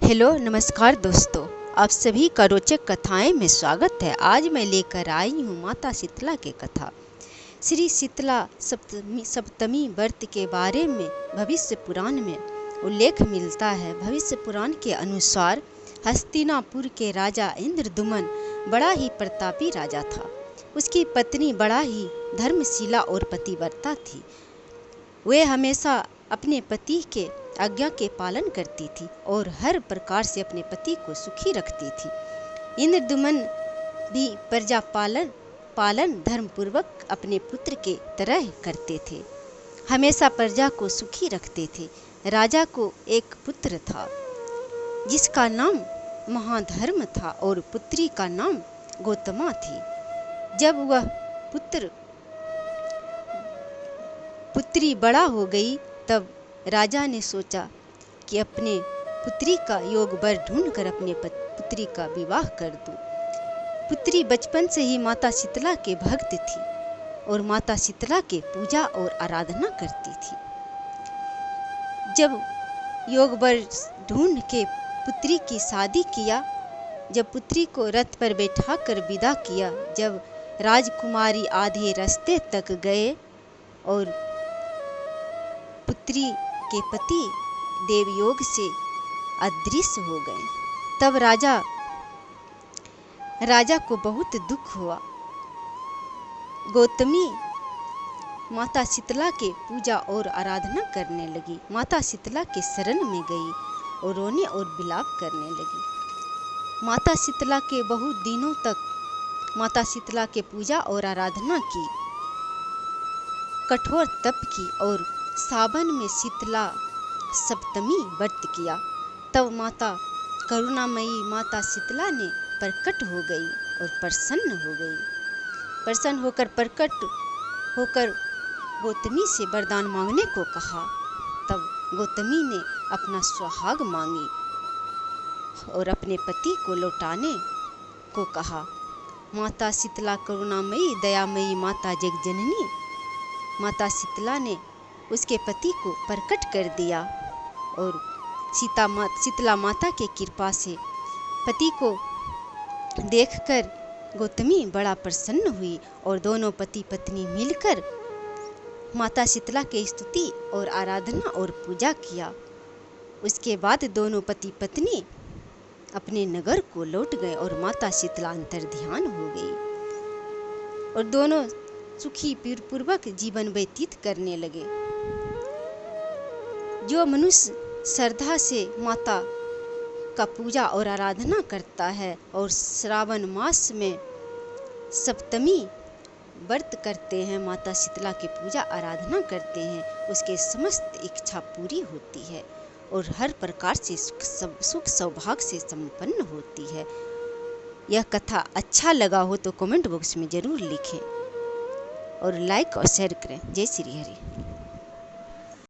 Hello नमस्कार दोस्तों, आप सभी का रोचक कथाएं में स्वागत है। आज मैं लेकर आई हूँ माता शीतला की कथा। श्री शीतला सप्तमी व्रत के बारे में भविष्य पुराण में उल्लेख मिलता है। भविष्य पुराण के अनुसार हस्तिनापुर के राजा इंद्रद्युम्न बड़ा ही प्रतापी राजा था। उसकी पत्नी बड़ा ही धर्मशीला और पतिव्रता थी। वे हमेशा अपने पति के आज्ञा के पालन करती थी और हर प्रकार से अपने पति को सुखी रखती थी। इंद्रद्युम्न भी प्रजा पालन धर्मपूर्वक अपने पुत्र के तरह करते थे, हमेशा प्रजा को सुखी रखते थे। राजा को एक पुत्र था जिसका नाम महाधर्म था और पुत्री का नाम गौतमा थी। जब वह पुत्री बड़ा हो गई तब राजा ने सोचा कि अपने पुत्री का योग वर ढूंढकर अपने पुत्री का विवाह कर दूं। पुत्री बचपन से ही माता शीतला के भक्त थी और माता शीतला के पूजा और आराधना करती थी। जब योग वर ढूंढ के पुत्री की शादी किया, जब पुत्री को रथ पर बैठाकर विदा किया, जब राजकुमारी आधे रास्ते तक गए और पुत्री के पति देवयोग से अदृश्य हो गए, तब राजा को बहुत दुख हुआ। गौतमी माता शीतला के पूजा और आराधना करने लगी, माता शीतला के शरण में गई और रोने और विलाप करने लगी। माता शीतला के बहुत दिनों तक माता शीतला के पूजा और आराधना की, कठोर तप की और सावन में शीतला सप्तमी व्रत किया। तब माता करुणामयी माता शीतला ने प्रकट हो गई और प्रसन्न हो गई। प्रसन्न होकर प्रकट होकर गौतमी से वरदान मांगने को कहा। तब गौतमी ने अपना सुहाग मांगी और अपने पति को लौटाने को कहा। माता शीतला करुणामयी दयामयी माता जगजननी माता शीतला ने उसके पति को प्रकट कर दिया और शीतला माता के कृपा से पति को देखकर गौतमी बड़ा प्रसन्न हुई और दोनों पति पत्नी मिलकर माता शीतला की स्तुति और आराधना और पूजा किया। उसके बाद दोनों पति पत्नी अपने नगर को लौट गए और माता शीतला अंतर्ध्यान हो गई और दोनों सुखी पूर्वक जीवन व्यतीत करने लगे। जो मनुष्य श्रद्धा से माता का पूजा और आराधना करता है और श्रावण मास में सप्तमी व्रत करते हैं, माता शीतला की पूजा आराधना करते हैं, उसके समस्त इच्छा पूरी होती है और हर प्रकार से सुख सौभाग्य से संपन्न होती है। यह कथा अच्छा लगा हो तो कमेंट बॉक्स में ज़रूर लिखें और लाइक और शेयर करें। जय श्री हरि।